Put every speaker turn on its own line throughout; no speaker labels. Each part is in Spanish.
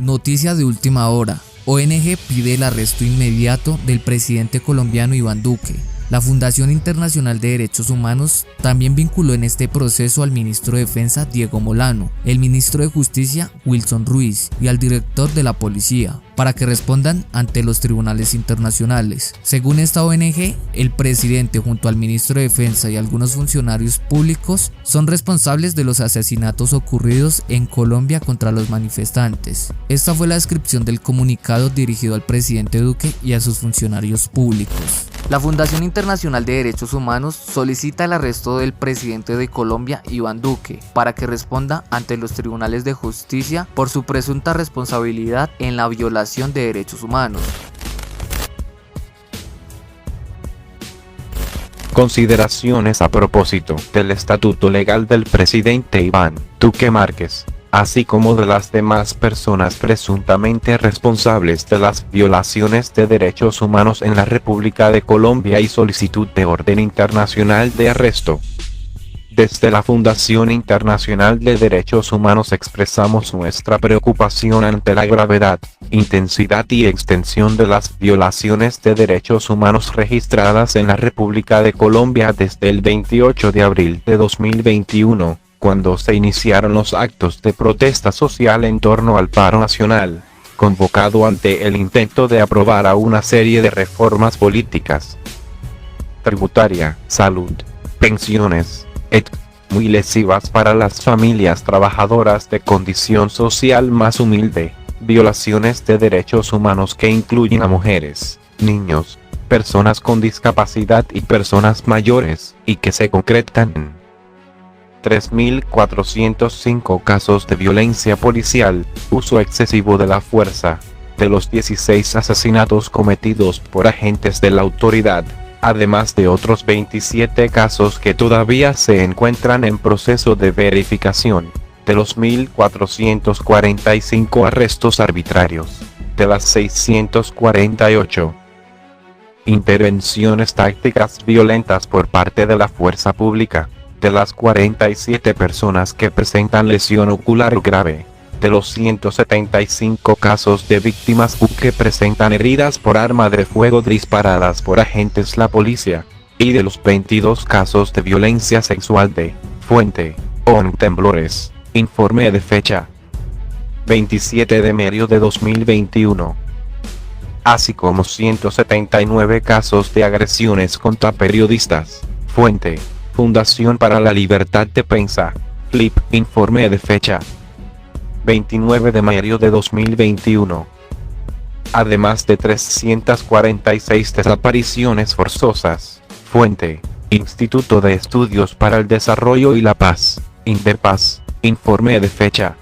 Noticia de última hora. ONG pide el arresto inmediato del presidente colombiano Iván Duque. La Fundación Internacional de Derechos Humanos también vinculó en este proceso al ministro de Defensa Diego Molano, el ministro de Justicia Wilson Ruiz y al director de la policía, para que respondan ante los tribunales internacionales. Según esta ONG, el presidente junto al ministro de Defensa y algunos funcionarios públicos son responsables de los asesinatos ocurridos en Colombia contra los manifestantes. Esta fue la descripción del comunicado dirigido al presidente Duque y a sus funcionarios públicos. La Fundación Internacional de Derechos Humanos solicita el arresto del presidente de Colombia, Iván Duque, para que responda ante los tribunales de justicia por su presunta responsabilidad en la violación de derechos humanos.
Consideraciones a propósito del estatuto legal del presidente Iván Duque Márquez, así como de las demás personas presuntamente responsables de las violaciones de derechos humanos en la República de Colombia y solicitud de orden internacional de arresto. Desde la Fundación Internacional de Derechos Humanos expresamos nuestra preocupación ante la gravedad, intensidad y extensión de las violaciones de derechos humanos registradas en la República de Colombia desde el 28 de abril de 2021. Cuando se iniciaron los actos de protesta social en torno al paro nacional, convocado ante el intento de aprobar a una serie de reformas políticas, tributaria, salud, pensiones, muy lesivas para las familias trabajadoras de condición social más humilde, violaciones de derechos humanos que incluyen a mujeres, niños, personas con discapacidad y personas mayores, y que se concretan en 3.405 casos de violencia policial, uso excesivo de la fuerza, de los 16 asesinatos cometidos por agentes de la autoridad, además de otros 27 casos que todavía se encuentran en proceso de verificación, de los 1.445 arrestos arbitrarios, de las 648 intervenciones tácticas violentas por parte de la fuerza pública, de las 47 personas que presentan lesión ocular grave, de los 175 casos de víctimas que presentan heridas por arma de fuego disparadas por agentes de la policía, y de los 22 casos de violencia sexual de fuente, ONG Temblores, informe de fecha 27 de mayo de 2021. Así como 179 casos de agresiones contra periodistas, fuente, Fundación para la Libertad de Prensa, FLIP, informe de fecha 29 de mayo de 2021. Además de 346 desapariciones forzosas, fuente, Instituto de Estudios para el Desarrollo y la Paz, INDEPAZ, informe de fecha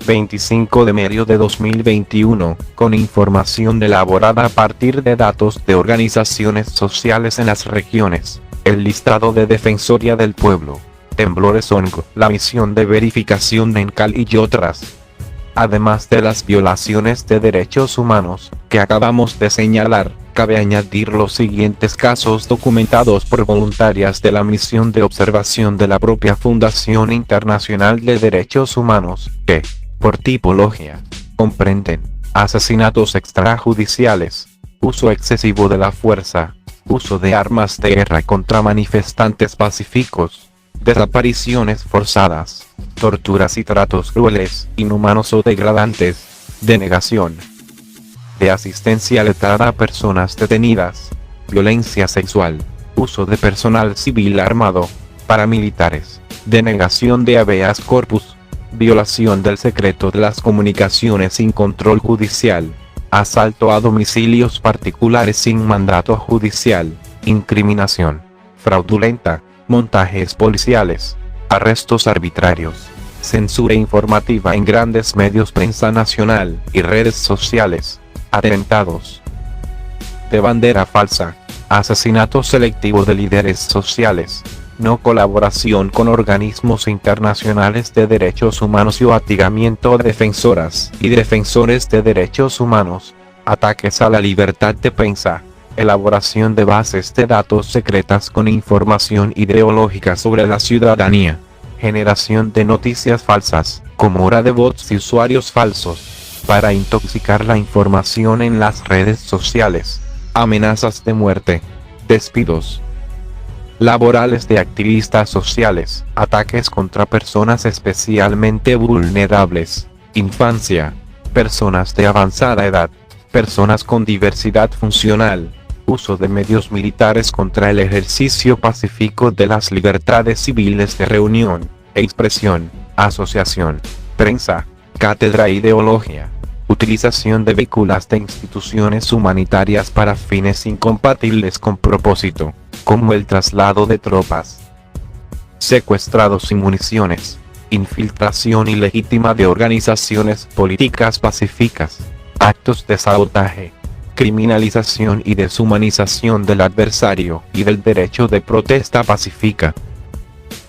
25 de mayo de 2021, con información elaborada a partir de datos de organizaciones sociales en las regiones. El listado de Defensoría del Pueblo, Temblores ONG, la misión de verificación en Cali y otras. Además de las violaciones de derechos humanos que acabamos de señalar, cabe añadir los siguientes casos documentados por voluntarias de la misión de observación de la propia Fundación Internacional de Derechos Humanos, que, por tipología, comprenden asesinatos extrajudiciales, uso excesivo de la fuerza, uso de armas de guerra contra manifestantes pacíficos, desapariciones forzadas, torturas y tratos crueles, inhumanos o degradantes, denegación de asistencia letal a personas detenidas, violencia sexual, uso de personal civil armado, paramilitares, denegación de habeas corpus, violación del secreto de las comunicaciones sin control judicial, asalto a domicilios particulares sin mandato judicial, incriminación fraudulenta, montajes policiales, arrestos arbitrarios, censura informativa en grandes medios, prensa nacional y redes sociales, atentados de bandera falsa, asesinato selectivo de líderes sociales, no colaboración con organismos internacionales de derechos humanos y hostigamiento de defensoras y defensores de derechos humanos, ataques a la libertad de prensa, elaboración de bases de datos secretas con información ideológica sobre la ciudadanía, generación de noticias falsas, como hora de bots y usuarios falsos, para intoxicar la información en las redes sociales, amenazas de muerte, despidos laborales de activistas sociales, ataques contra personas especialmente vulnerables, infancia, personas de avanzada edad, personas con diversidad funcional, uso de medios militares contra el ejercicio pacífico de las libertades civiles de reunión, expresión, asociación, prensa, cátedra e ideología, utilización de vehículos de instituciones humanitarias para fines incompatibles con propósito, como el traslado de tropas, secuestrados y municiones, infiltración ilegítima de organizaciones políticas pacíficas, actos de sabotaje, criminalización y deshumanización del adversario y del derecho de protesta pacífica.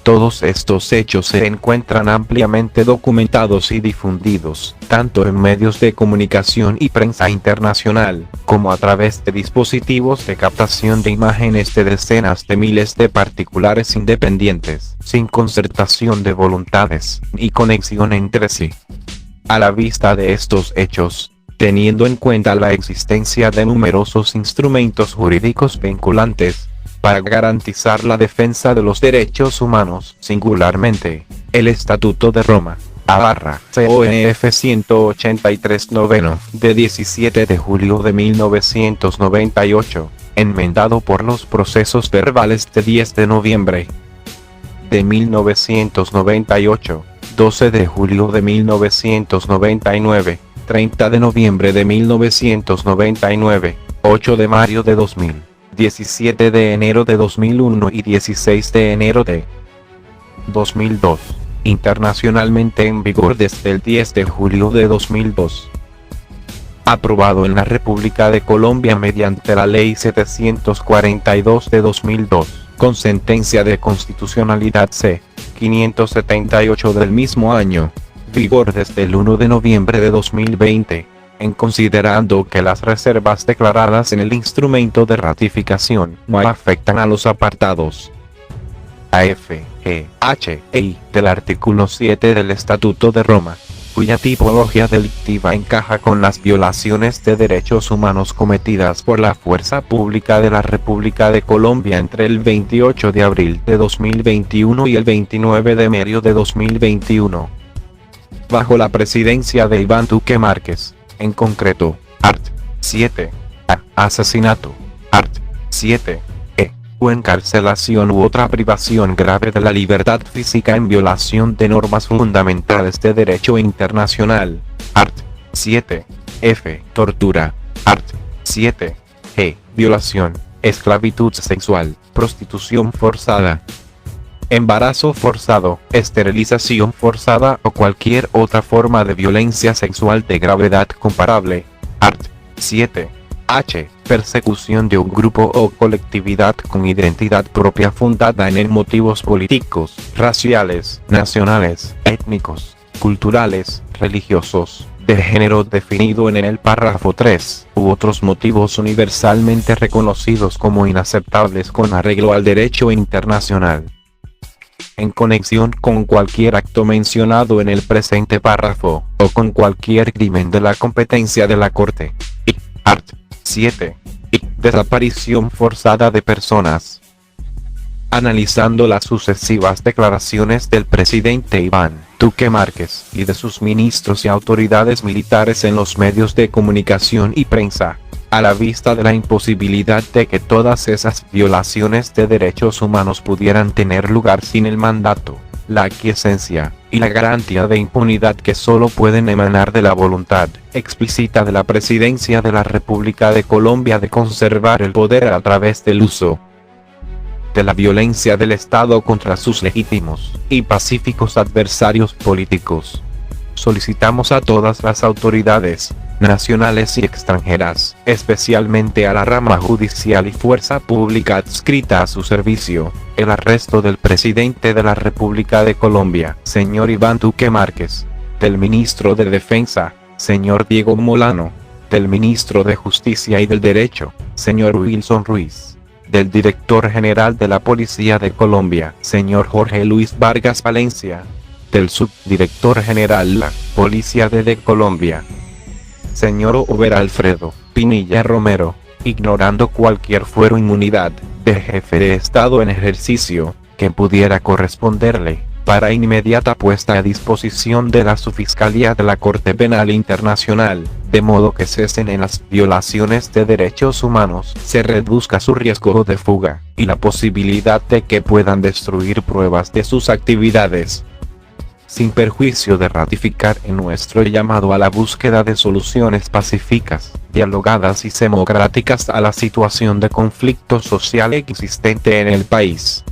Todos estos hechos se encuentran ampliamente documentados y difundidos, tanto en medios de comunicación y prensa internacional, como a través de dispositivos de captación de imágenes de decenas de miles de particulares independientes, sin concertación de voluntades, ni conexión entre sí. A la vista de estos hechos, teniendo en cuenta la existencia de numerosos instrumentos jurídicos vinculantes, para garantizar la defensa de los derechos humanos, singularmente, el Estatuto de Roma, /CONF 183 noveno, de 17 de julio de 1998, enmendado por los procesos verbales de 10 de noviembre de 1998, 12 de julio de 1999, 30 de noviembre de 1999, 8 de mayo de 2000. 17 de enero de 2001 y 16 de enero de 2002, internacionalmente en vigor desde el 10 de julio de 2002. Aprobado en la República de Colombia mediante la Ley 742 de 2002, con sentencia de constitucionalidad C-578 del mismo año, vigor desde el 1 de noviembre de 2020. En considerando que las reservas declaradas en el instrumento de ratificación no afectan a los apartados A, F, G, H e I del artículo 7 del Estatuto de Roma, cuya tipología delictiva encaja con las violaciones de derechos humanos cometidas por la fuerza pública de la República de Colombia entre el 28 de abril de 2021 y el 29 de mayo de 2021. Bajo la presidencia de Iván Duque Márquez. En concreto, art. 7. A. Asesinato. art. 7. E. O encarcelación u otra privación grave de la libertad física en violación de normas fundamentales de derecho internacional. art. 7. F. Tortura. art. 7. G. Violación, esclavitud sexual, prostitución forzada, embarazo forzado, esterilización forzada o cualquier otra forma de violencia sexual de gravedad comparable. art. 7. H. Persecución de un grupo o colectividad con identidad propia fundada en motivos políticos, raciales, nacionales, étnicos, culturales, religiosos, de género definido en el párrafo 3, u otros motivos universalmente reconocidos como inaceptables con arreglo al derecho internacional. En conexión con cualquier acto mencionado en el presente párrafo, o con cualquier crimen de la competencia de la Corte. Y, art. 7. Y, desaparición forzada de personas. Analizando las sucesivas declaraciones del presidente Iván Duque Márquez y de sus ministros y autoridades militares en los medios de comunicación y prensa, a la vista de la imposibilidad de que todas esas violaciones de derechos humanos pudieran tener lugar sin el mandato, la aquiescencia y la garantía de impunidad que solo pueden emanar de la voluntad explícita de la Presidencia de la República de Colombia de conservar el poder a través del uso de la violencia del Estado contra sus legítimos y pacíficos adversarios políticos. Solicitamos a todas las autoridades nacionales y extranjeras, especialmente a la rama judicial y fuerza pública adscrita a su servicio, el arresto del presidente de la República de Colombia, señor Iván Duque Márquez, del ministro de Defensa, señor Diego Molano, del ministro de Justicia y del Derecho, señor Wilson Ruiz, del director general de la Policía de Colombia, señor Jorge Luis Vargas Valencia, del subdirector general de la Policía de Colombia, Señor Over Alfredo Pinilla Romero, ignorando cualquier fuero inmunidad de jefe de Estado en ejercicio que pudiera corresponderle, para inmediata puesta a disposición de la Subfiscalía de la Corte Penal Internacional, de modo que cesen en las violaciones de derechos humanos, se reduzca su riesgo de fuga, y la posibilidad de que puedan destruir pruebas de sus actividades, sin perjuicio de ratificar en nuestro llamado a la búsqueda de soluciones pacíficas, dialogadas y democráticas a la situación de conflicto social existente en el país.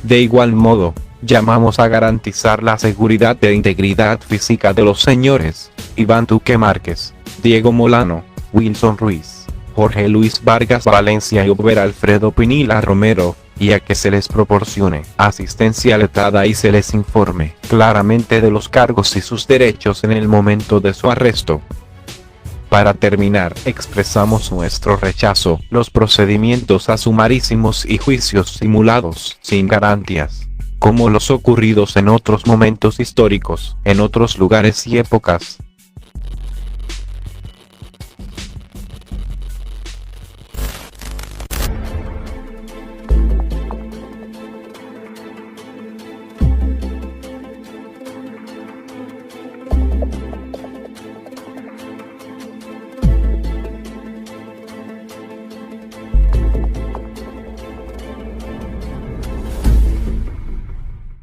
De igual modo, llamamos a garantizar la seguridad e integridad física de los señores Iván Duque Márquez, Diego Molano, Wilson Ruiz, Jorge Luis Vargas Valencia y Over Alfredo Pinilla Romero, y a que se les proporcione asistencia letrada y se les informe claramente de los cargos y sus derechos en el momento de su arresto. Para terminar, expresamos nuestro rechazo los procedimientos a sumarísimos y juicios simulados sin garantías, como los ocurridos en otros momentos históricos, en otros lugares y épocas,